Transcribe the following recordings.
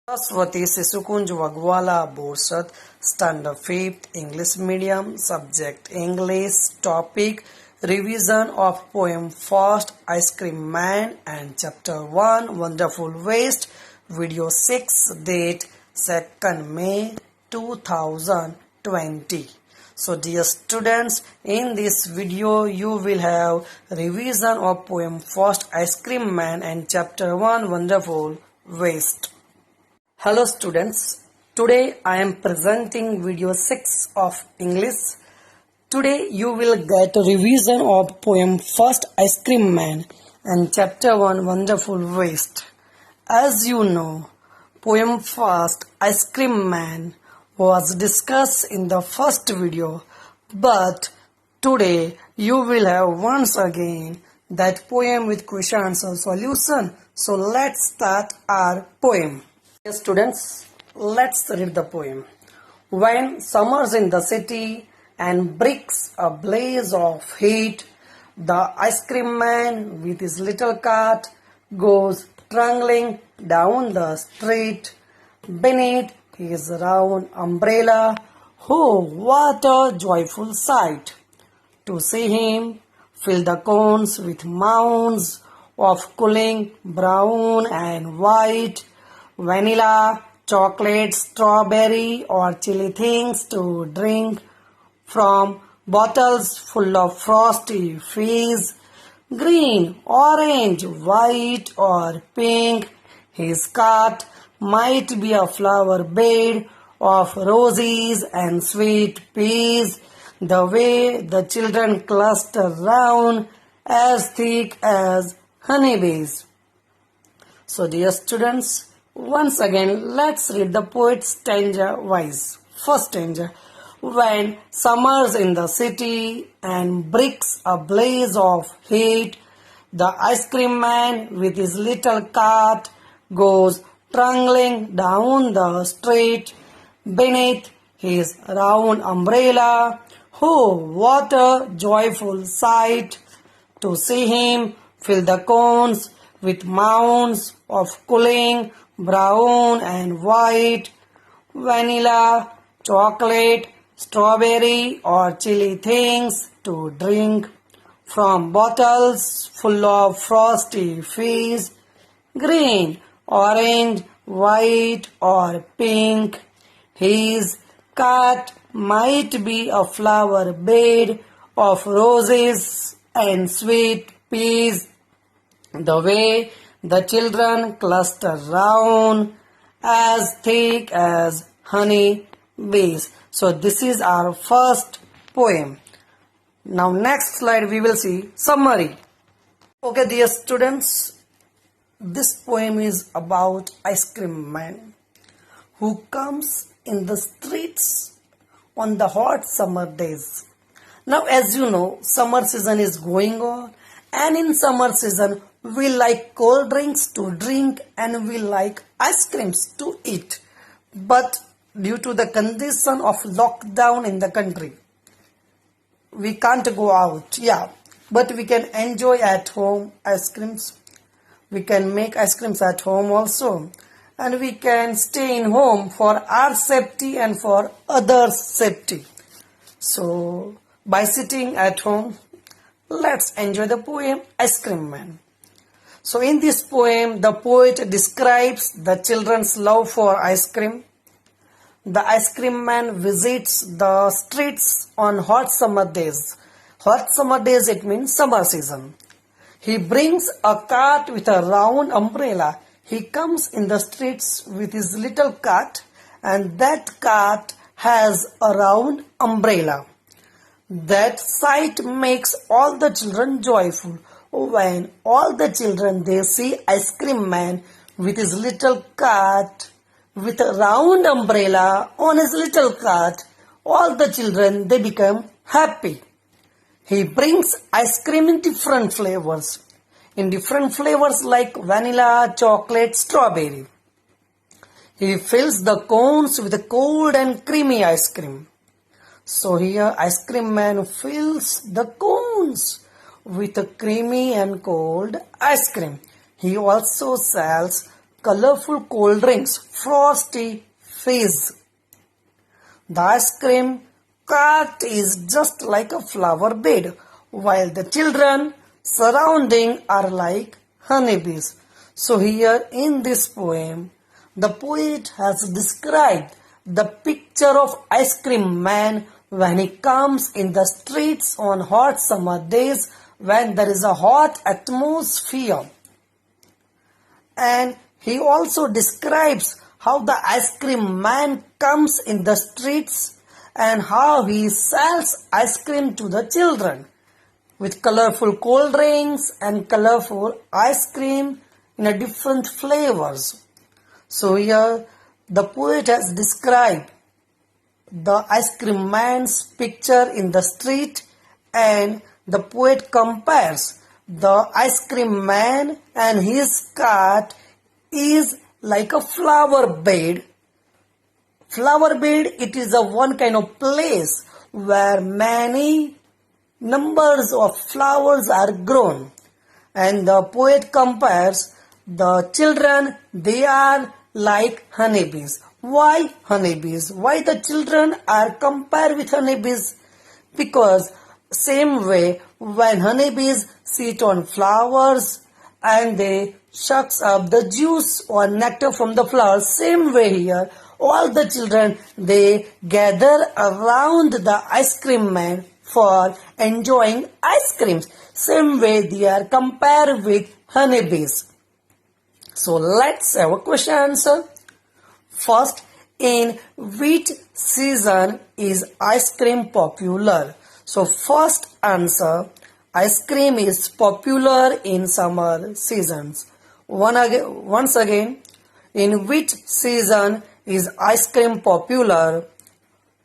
Saraswati शिशुकुंज वगवाला Borsad standard 5th English medium subject English topic revision of poem First Ice Cream Man and chapter 1 Wonderful Waste video 6 date 2nd May 2020. So dear students, in this video you will have revision of poem First Ice Cream Man and chapter 1 Wonderful Waste. Hello students, today I am presenting video 6 of English. Today you will get a revision of poem First Ice Cream Man and chapter 1 Wonderful Waste. As you know, poem First Ice Cream Man was discussed in the first video, but today you will have once again that poem with question answer solution. So let's start our poem. Students, let's read the poem. When summer's in the city and bricks a blaze of heat, the ice cream man with his little cart goes trundling down the street. Beneath his round umbrella, oh, what a joyful sight! To see him fill the cones with mounds of cooling brown and white, vanilla, chocolate, strawberry or chili things to drink from bottles full of frosty fizz, green, orange, white or pink. His cart might be a flower bed of roses and sweet peas, the way the children cluster round as thick as honeybees. So dear students, once again, let's read the poet's stanza wise. First stanza. When summer's in the city and bricks a blaze of heat, the ice cream man with his little cart goes trundling down the street. Beneath his round umbrella, oh, what a joyful sight! To see him fill the cones with mounds of cooling brown and white, vanilla, chocolate, strawberry or chili things to drink from bottles full of frosty fizz, green, orange, white or pink. His cart might be a flower bed of roses and sweet peas, the way the children cluster round as thick as honey bees. So this is our first poem. Now next slide we will see summary. Okay dear students, this poem is about ice cream man who comes in the streets on the hot summer days. Now as you know, summer season is going on, and in summer season we like cold drinks to drink and we like ice creams to eat. But due to the condition of lockdown in the country, we can't go out. Yeah, but we can enjoy at home ice creams. We can make ice creams at home also. And we can stay in home for our safety and for others' safety. So by sitting at home, let's enjoy the poem Ice Cream Man. So in this poem, the poet describes the children's love for ice cream. The ice cream man visits the streets on hot summer days. Hot summer days, it means summer season. He brings a cart with a round umbrella. He comes in the streets with his little cart, and that cart has a round umbrella. That sight makes all the children joyful. When all the children they see ice cream man with his little cart with a round umbrella on his little cart, all the children they become happy. He brings ice cream in different flavors. In different flavors like vanilla, chocolate, strawberry. He fills the cones with a cold and creamy ice cream. So here ice cream man fills the cones with a creamy and cold ice cream. He also sells colorful cold drinks, frosty fizz. The ice cream cart is just like a flower bed, while the children surrounding are like honeybees. So here in this poem, the poet has described the picture of ice cream man when he comes in the streets on hot summer days when there is a hot atmosphere. And he also describes how the ice cream man comes in the streets and how he sells ice cream to the children with colorful cold drinks and colorful ice cream in a different flavors. So here the poet has described the ice cream man's picture in the street, and the poet compares the ice cream man and his cart is like a flower bed. Flower bed, it is a one kind of place where many numbers of flowers are grown. And the poet compares the children, they are like honeybees. Why honeybees? Why the children are compared with honeybees? Because same way when honeybees sit on flowers and they sucks up the juice or nectar from the flowers, same way here all the children they gather around the ice cream man for enjoying ice creams. Same way they are compared with honeybees. So let's have a question answer. First, in which season is ice cream popular? So first answer, ice cream is popular in summer seasons. Once again, in which season is ice cream popular?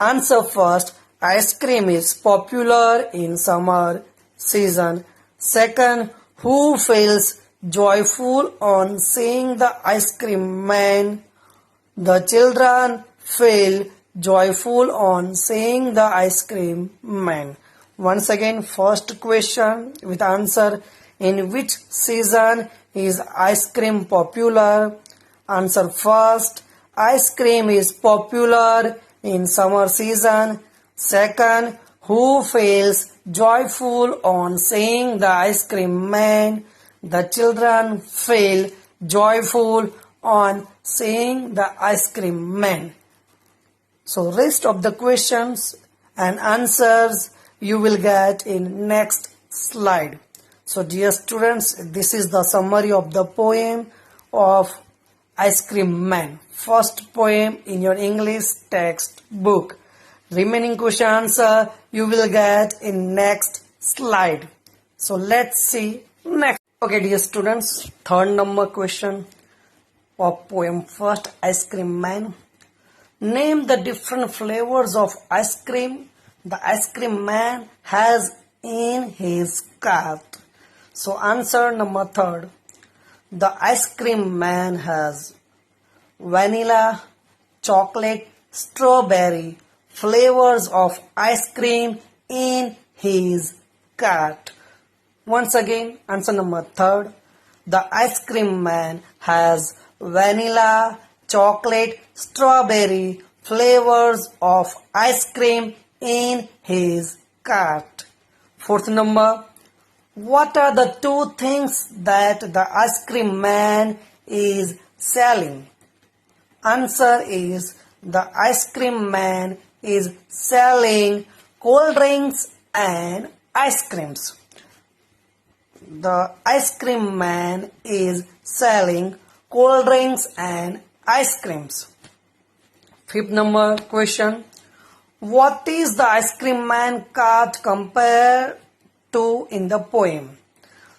Answer first, ice cream is popular in summer season. Second, who feels joyful on seeing the ice cream man? The children feel joyful on seeing the ice cream man. Once again, first question with answer, in which season is ice cream popular? Answer first, ice cream is popular in summer season. Second, who feels joyful on seeing the ice cream man? The children feel joyful on seeing the ice cream man. So rest of the questions and answers you will get in next slide. So dear students, this is the summary of the poem of Ice Cream Man. First poem in your English textbook. Remaining question answer you will get in next slide. So let's see next. Okay dear students, third number question of poem First Ice Cream Man. Name the different flavors of ice cream the ice cream man has in his cart. So answer number third. The ice cream man has vanilla, chocolate, strawberry flavors of ice cream in his cart. Once again, answer number third. The ice cream man has vanilla, chocolate, strawberry flavors of ice cream in his cart. Fourth number. What are the two things that the ice cream man is selling? Answer is the ice cream man is selling cold drinks and ice creams. The ice cream man is selling cold drinks and ice creams. Fifth number question. What is the ice cream man cart compared to in the poem?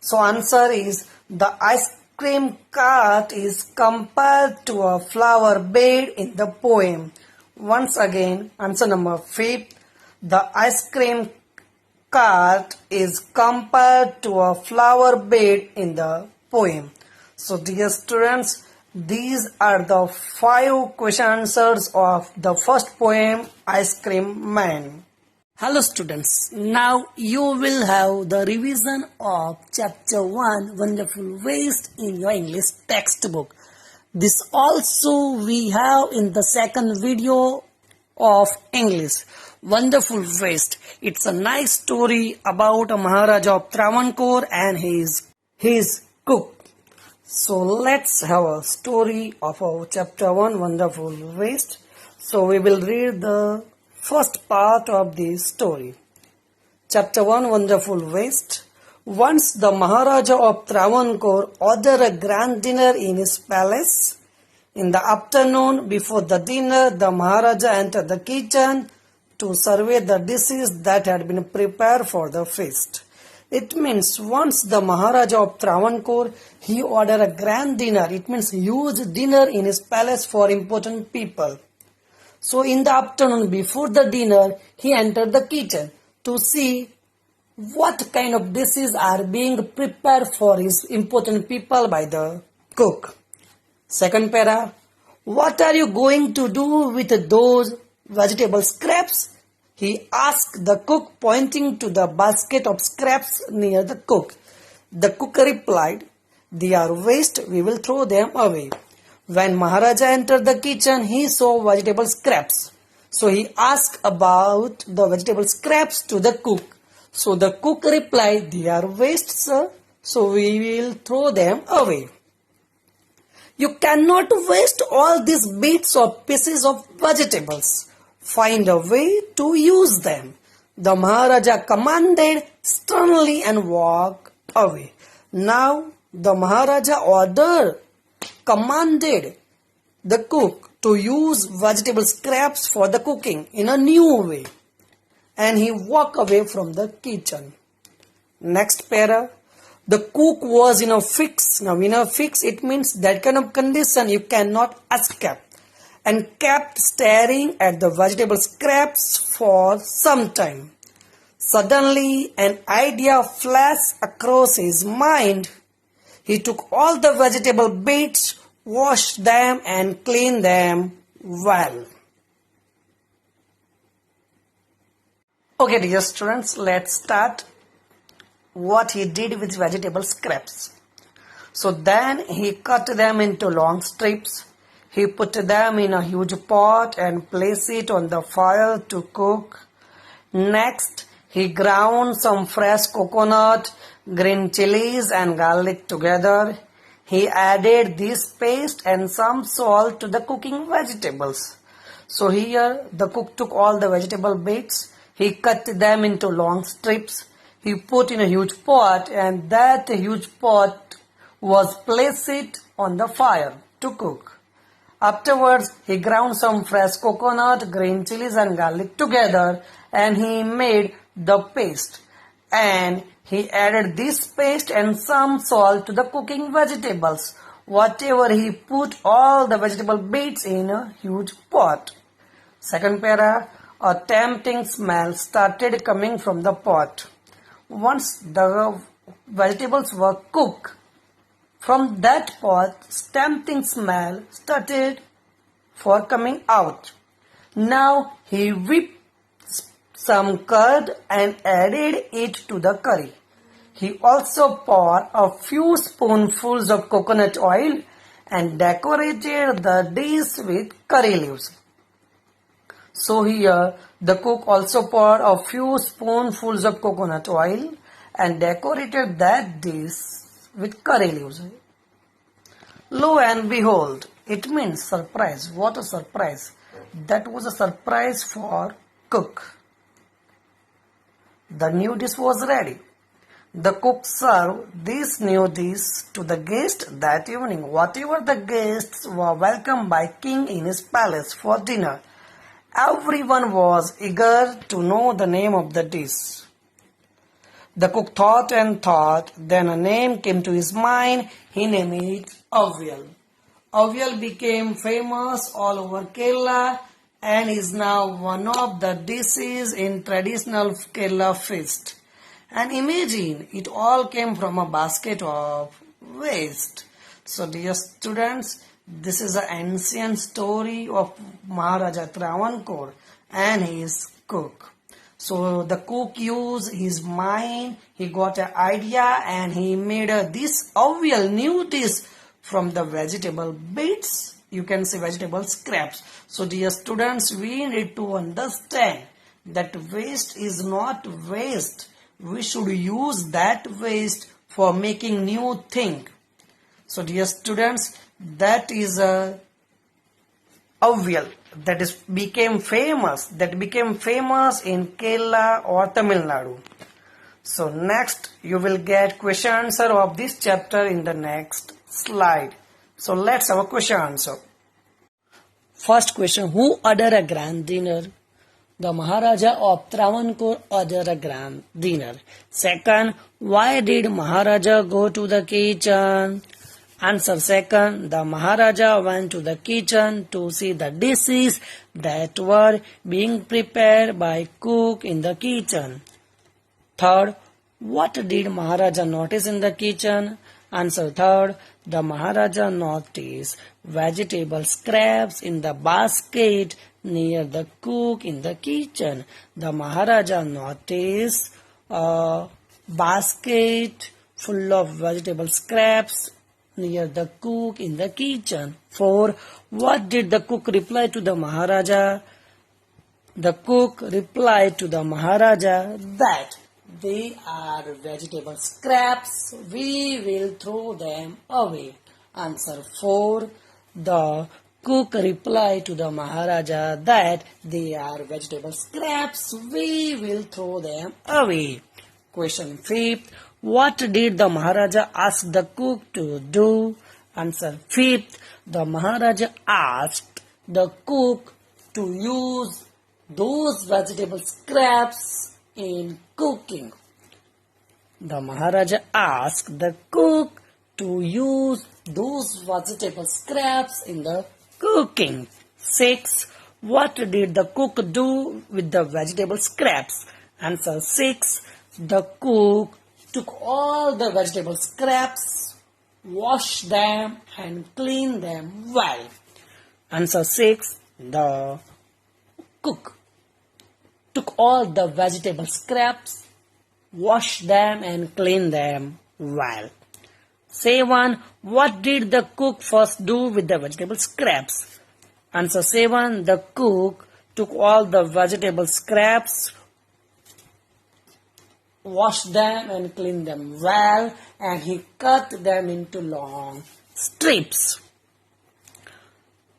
So answer is the ice cream cart is compared to a flower bed in the poem. Once again, answer number 5. The ice cream cart is compared to a flower bed in the poem. So dear students, these are the 5 question answers of the first poem Ice Cream Man. Hello students, now you will have the revision of chapter 1 Wonderful Waste in your English textbook. This also we have in the second video of English. Wonderful waste. It's a nice story about a Maharaja of Travancore and his cook. So let's have a story of our chapter 1, Wonderful Waste. So we will read the first part of this story. Chapter 1, Wonderful Waste. Once the Maharaja of Travancore ordered a grand dinner in his palace. In the afternoon, before the dinner, the Maharaja entered the kitchen to survey the dishes that had been prepared for the feast. It means once the Maharaja of Travancore, he ordered a grand dinner. It means huge dinner in his palace for important people. So in the afternoon, before the dinner, he entered the kitchen to see what kind of dishes are being prepared for his important people by the cook. Second para, what are you going to do with those vegetable scraps? He asked the cook, pointing to the basket of scraps near the cook. The cook replied, they are waste, we will throw them away. When Maharaja entered the kitchen, he saw vegetable scraps. So he asked about the vegetable scraps to the cook. So the cook replied, they are waste, sir, so we will throw them away. You cannot waste all these bits or pieces of vegetables. Find a way to use them. The Maharaja commanded sternly and walked away. Now the Maharaja commanded the cook to use vegetable scraps for the cooking in a new way. And he walked away from the kitchen. Next para. The cook was in a fix. Now in a fix it means that kind of condition you cannot escape. And kept staring at the vegetable scraps for some time. Suddenly an idea flashed across his mind. He took all the vegetable bits, washed them and cleaned them well. Okay dear students, let's start what he did with vegetable scraps. So then he cut them into long strips. He put them in a huge pot and placed it on the fire to cook. Next, he ground some fresh coconut, green chilies and garlic together. He added this paste and some salt to the cooking vegetables. So here the cook took all the vegetable bits. He cut them into long strips. He put in a huge pot and that huge pot was placed on the fire to cook. Afterwards, he ground some fresh coconut, green chilies and garlic together and he made the paste. And he added this paste and some salt to the cooking vegetables. Whatever he put all the vegetable bits in a huge pot. Second para. A tempting smell started coming from the pot. Once the vegetables were cooked, from that pot, tempting smell started for coming out. Now he whipped some curd and added it to the curry. He also poured a few spoonfuls of coconut oil and decorated the dish with curry leaves. So here the cook also poured a few spoonfuls of coconut oil and decorated that dish with curry leaves. Lo and behold, it means surprise. What a surprise. That was a surprise for cook. The new dish was ready. The cook served this new dish to the guests that evening. Whatever the guests were welcomed by king in his palace for dinner. Everyone was eager to know the name of the dish. The cook thought and thought, then a name came to his mind. He named it Avial. Avial became famous all over Kerala and is now one of the dishes in traditional Kerala feast. And imagine, it all came from a basket of waste. So dear students, this is an ancient story of Maharaja Travancore and his cook. So the cook used his mind, he got an idea and he made this Avial new dish from the vegetable bits. You can say vegetable scraps. So dear students, we need to understand that waste is not waste. We should use that waste for making new thing. So dear students, that is a ovial that became famous in Kerala or Tamil Nadu. So next you will get question answer of this chapter in the next slide. So let's have a question answer. First question, who ordered a grand dinner? The Maharaja of Travancore ordered a grand dinner. Second, why did Maharaja go to the kitchen? Answer second, the Maharaja went to the kitchen to see the dishes that were being prepared by cook in the kitchen. Third, what did Maharaja notice in the kitchen? Answer third, the Maharaja noticed vegetable scraps in the basket near the cook in the kitchen. The Maharaja noticed a basket full of vegetable scraps near the cook in the kitchen. 4. What did the cook reply to the Maharaja? The cook replied to the Maharaja that they are vegetable scraps. We will throw them away. Answer 4. The cook replied to the Maharaja that they are vegetable scraps. We will throw them away. Question 5th. What did the Maharaja ask the cook to do? Answer 5th. The Maharaja asked the cook to use those vegetable scraps in cooking. The Maharaja asked the cook to use those vegetable scraps in the cooking. 6. What did the cook do with the vegetable scraps? Answer 6. The cook took all the vegetable scraps, washed them and cleaned them well. Answer 6. The cook took all the vegetable scraps, washed them and cleaned them well. 7. What did the cook first do with the vegetable scraps? Answer 7. The cook took all the vegetable scraps, washed them and cleaned them well, and he cut them into long strips.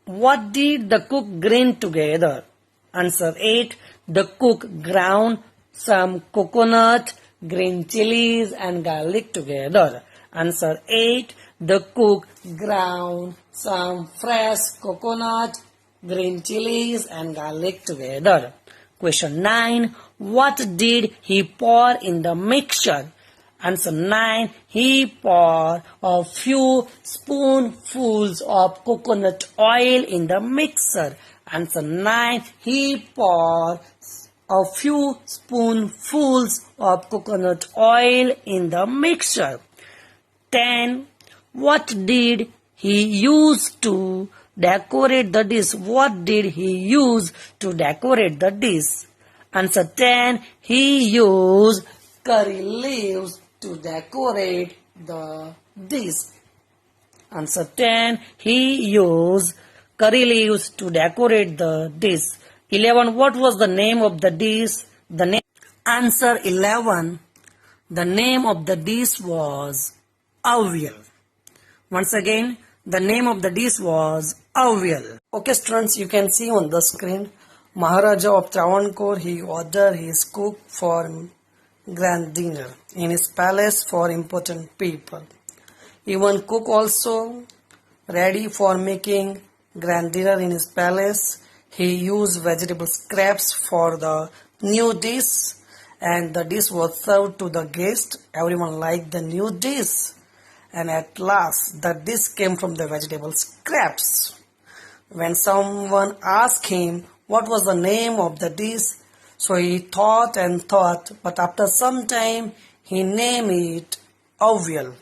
What did the cook grind together? Answer 8. The cook ground some coconut, green chilies and garlic together. Answer 8. The cook ground some fresh coconut, green chilies and garlic together. Question 9. What did he pour in the mixture? Answer 9. He poured a few spoonfuls of coconut oil in the mixer. Answer 9. He poured a few spoonfuls of coconut oil in the mixture. 10. What did he use to decorate the dish? What did he use to decorate the dish? Answer 10. He used curry leaves to decorate the dish. Answer 10. He used curry leaves to decorate the dish. 11. What was the name of the dish? Answer 11. The name of the dish was avial. Once again, the name of the dish was avial. Okay students, you can see on the screen, Maharaja of Travancore, he ordered his cook for grand dinner in his palace for important people. Even cook also ready for making grand dinner in his palace. He used vegetable scraps for the new dish, and the dish was served to the guest. Everyone liked the new dish, and at last the dish came from the vegetable scraps. When someone asked him what was the name of the dish, so he thought and thought, but after some time he named it avial.